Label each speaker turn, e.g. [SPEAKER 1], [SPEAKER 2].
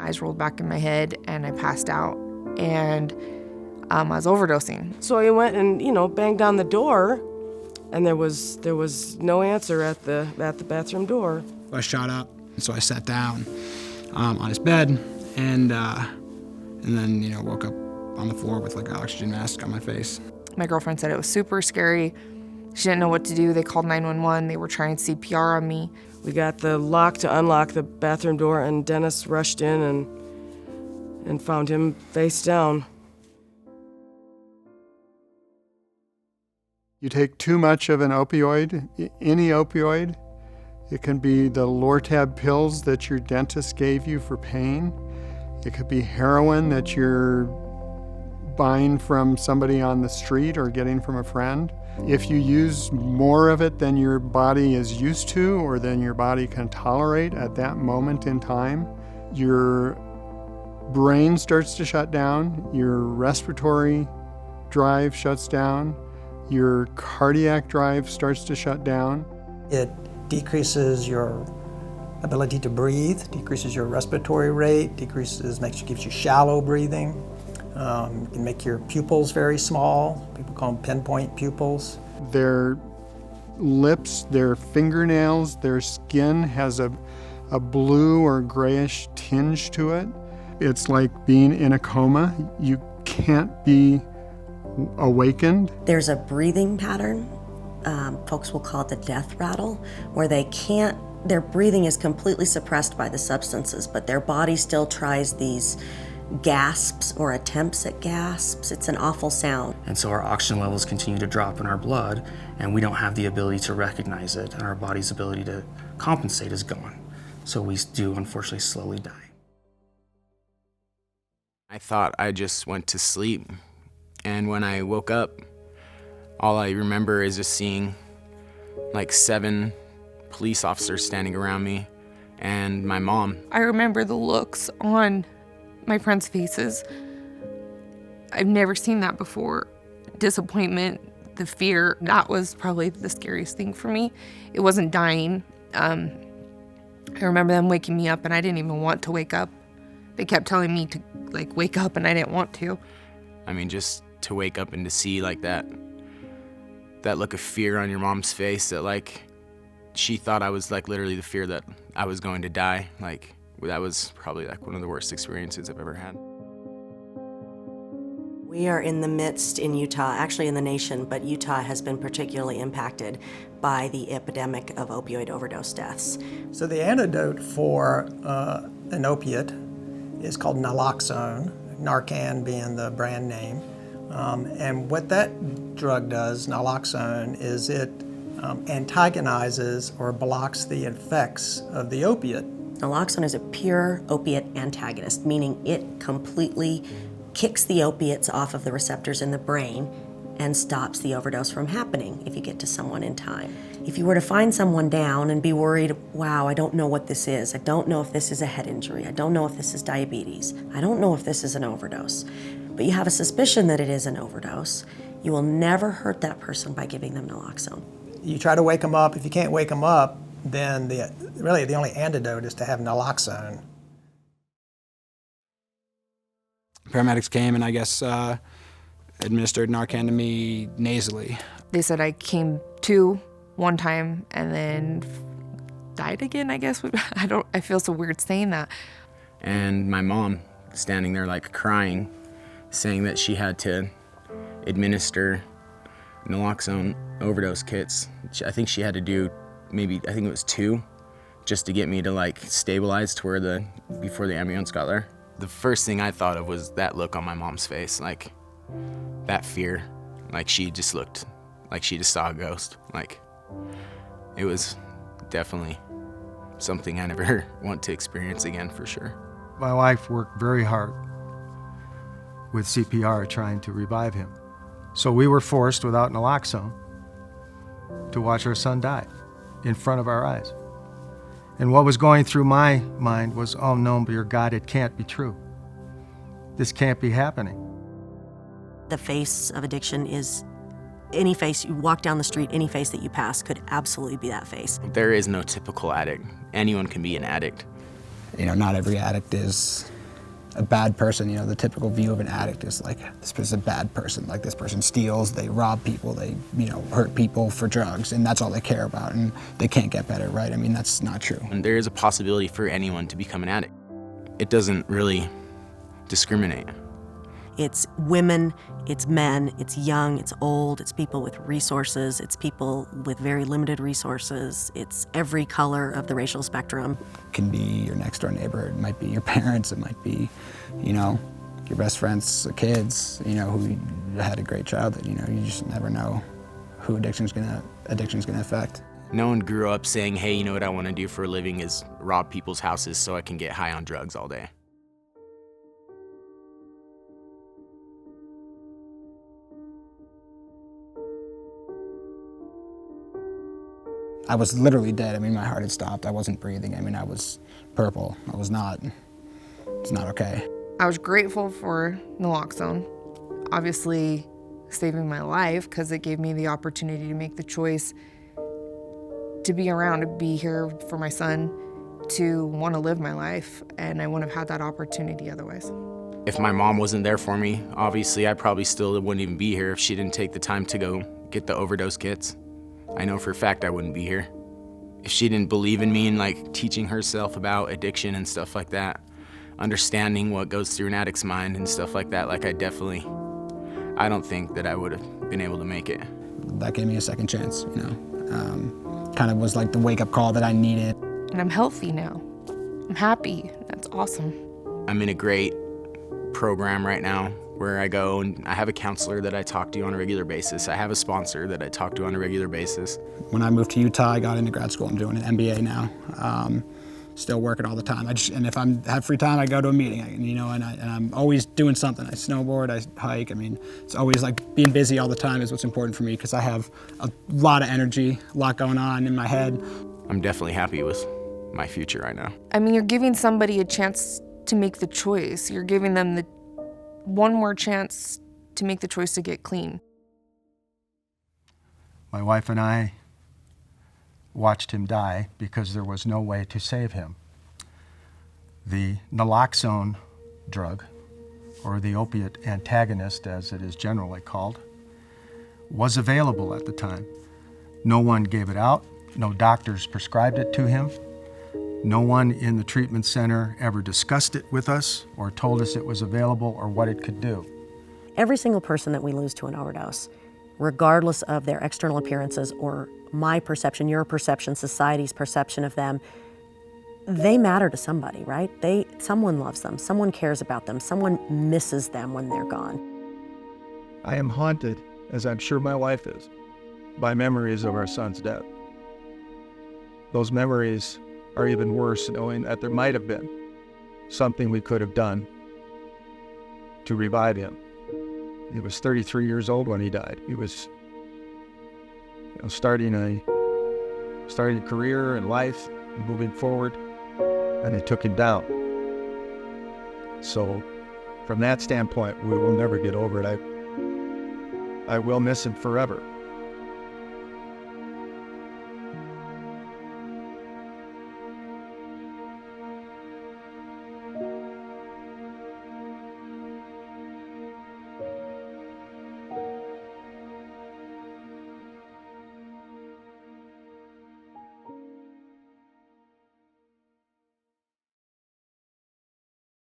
[SPEAKER 1] eyes rolled back in my head, and I passed out, and I was overdosing.
[SPEAKER 2] So I went and, banged on the door, and there was no answer at the bathroom door.
[SPEAKER 3] I shot up, so I sat down on his bed, and then woke up on the floor with like an oxygen mask on my face.
[SPEAKER 1] My girlfriend said it was super scary. She didn't know what to do. They called 911. They were trying CPR on me.
[SPEAKER 2] We got the lock to unlock the bathroom door, and Dennis rushed in and found him face down.
[SPEAKER 4] You take too much of an opioid, any opioid. It can be the Lortab pills that your dentist gave you for pain. It could be heroin that you're buying from somebody on the street or getting from a friend. If you use more of it than your body is used to or than your body can tolerate at that moment in time, your brain starts to shut down, your respiratory drive shuts down, your cardiac drive starts to shut down.
[SPEAKER 5] It decreases your ability to breathe, decreases your respiratory rate, gives you shallow breathing. It can make your pupils very small. People call them pinpoint pupils.
[SPEAKER 4] Their lips, their fingernails, their skin has a blue or grayish tinge to it. It's like being in a coma. You can't be awakened.
[SPEAKER 6] There's a breathing pattern. Folks will call it the death rattle, where their breathing is completely suppressed by the substances, but their body still tries these gasps or attempts at gasps. It's an awful sound.
[SPEAKER 7] And so our oxygen levels continue to drop in our blood, and we don't have the ability to recognize it, and our body's ability to compensate is gone. So we do, unfortunately, slowly die.
[SPEAKER 8] I thought I just went to sleep, and when I woke up, all I remember is just seeing like 7 police officers standing around me and my mom.
[SPEAKER 1] I remember the looks on my friends' faces. I've never seen that before. Disappointment, the fear, that was probably the scariest thing for me. It wasn't dying. I remember them waking me up and I didn't even want to wake up. They kept telling me to wake up and I didn't want to.
[SPEAKER 8] I mean, just to wake up and to see like that look of fear on your mom's face, that she thought I was literally the fear that I was going to die. That was probably one of the worst experiences I've ever had.
[SPEAKER 6] We are in the midst in Utah, actually in the nation, but Utah has been particularly impacted by the epidemic of opioid overdose deaths.
[SPEAKER 5] So the antidote for an opiate is called Naloxone, Narcan being the brand name. And what that drug does, Naloxone, is it antagonizes or blocks the effects of the opiate.
[SPEAKER 6] Naloxone is a pure opiate antagonist, meaning it completely kicks the opiates off of the receptors in the brain and stops the overdose from happening if you get to someone in time. If you were to find someone down and be worried, wow, I don't know what this is. I don't know if this is a head injury. I don't know if this is diabetes. I don't know if this is an overdose. But you have a suspicion that it is an overdose. You will never hurt that person by giving them Naloxone.
[SPEAKER 5] You try to wake them up. If you can't wake them up, then the only antidote is to have Naloxone.
[SPEAKER 3] Paramedics came and I guess administered Narcan to me nasally.
[SPEAKER 1] They said I came to one time and then died again, I guess. I feel so weird saying that.
[SPEAKER 8] And my mom standing there crying, saying that she had to administer Naloxone overdose kits. I think she had to do I think it was 2, just to get me to stabilize to where before the ambulance got there. The first thing I thought of was that look on my mom's face, that fear. She just looked like she just saw a ghost. It was definitely something I never want to experience again, for sure.
[SPEAKER 9] My wife worked very hard with CPR trying to revive him. So we were forced, without Naloxone, to watch our son die in front of our eyes. And what was going through my mind was, oh no, dear God, it can't be true. This can't be happening.
[SPEAKER 6] The face of addiction is any face. You walk down the street, any face that you pass could absolutely be that face.
[SPEAKER 8] There is no typical addict. Anyone can be an addict.
[SPEAKER 3] Not every addict is a bad person. You know, the typical view of an addict is like, this person's a bad person. Like, this person steals, they rob people, they, you know, hurt people for drugs, and that's all they care about, and they can't get better, right? I mean, that's not true.
[SPEAKER 8] And there is a possibility for anyone to become an addict. It doesn't really discriminate.
[SPEAKER 6] It's women, it's men, it's young, it's old, it's people with resources, it's people with very limited resources, it's every color of the racial spectrum.
[SPEAKER 3] It can be your next door neighbor, it might be your parents, it might be, you know, your best friend's kids, you know, who had a great childhood. You know, you just never know who addiction's gonna affect.
[SPEAKER 8] No one grew up saying, hey, you know what I want to do for a living is rob people's houses so I can get high on drugs all day.
[SPEAKER 3] I was literally dead. I mean, my heart had stopped. I wasn't breathing. I mean, I was purple. It's not okay.
[SPEAKER 1] I was grateful for Naloxone, obviously saving my life, because it gave me the opportunity to make the choice to be around, to be here for my son, to want to live my life, and I wouldn't have had that opportunity otherwise.
[SPEAKER 8] If my mom wasn't there for me, obviously I probably still wouldn't even be here if she didn't take the time to go get the overdose kits. I know for a fact I wouldn't be here. If she didn't believe in me and like teaching herself about addiction and stuff like that, understanding what goes through an addict's mind and stuff like that, like I don't think that I would have been able to make it.
[SPEAKER 3] That gave me a second chance, you know. Kind of was like the wake-up call that I needed.
[SPEAKER 1] And I'm healthy now. I'm happy. That's awesome.
[SPEAKER 8] I'm in a great program right now where I go and I have a counselor that I talk to on a regular basis. I have a sponsor that I talk to on a regular basis.
[SPEAKER 3] When I moved to Utah, I got into grad school. I'm doing an MBA now. Still working all the time. And if I have free time, I go to a meeting. You know, and I'm always doing something. I snowboard, I hike. I mean, it's always like being busy all the time is what's important for me, because I have a lot of energy, a lot going on in my head.
[SPEAKER 8] I'm definitely happy with my future right now.
[SPEAKER 1] I mean, you're giving somebody a chance to make the choice. You're giving them the one more chance to make the choice to get clean.
[SPEAKER 9] My wife and I watched him die because there was no way to save him. The Naloxone drug, or the opiate antagonist as it is generally called, was available at the time. No one gave it out, no doctors prescribed it to him. No one in the treatment center ever discussed it with us or told us it was available or what it could do.
[SPEAKER 6] Every single person that we lose to an overdose, regardless of their external appearances or my perception, your perception, society's perception of them, they matter to somebody, right? Someone loves them, someone cares about them, someone misses them when they're gone.
[SPEAKER 10] I am haunted, as I'm sure my wife is, by memories of our son's death. Those memories are even worse, knowing that there might have been something we could have done to revive him. He was 33 years old when he died. He was starting a career and life, moving forward, and it took him down. So from that standpoint, we will never get over it. I will miss him forever.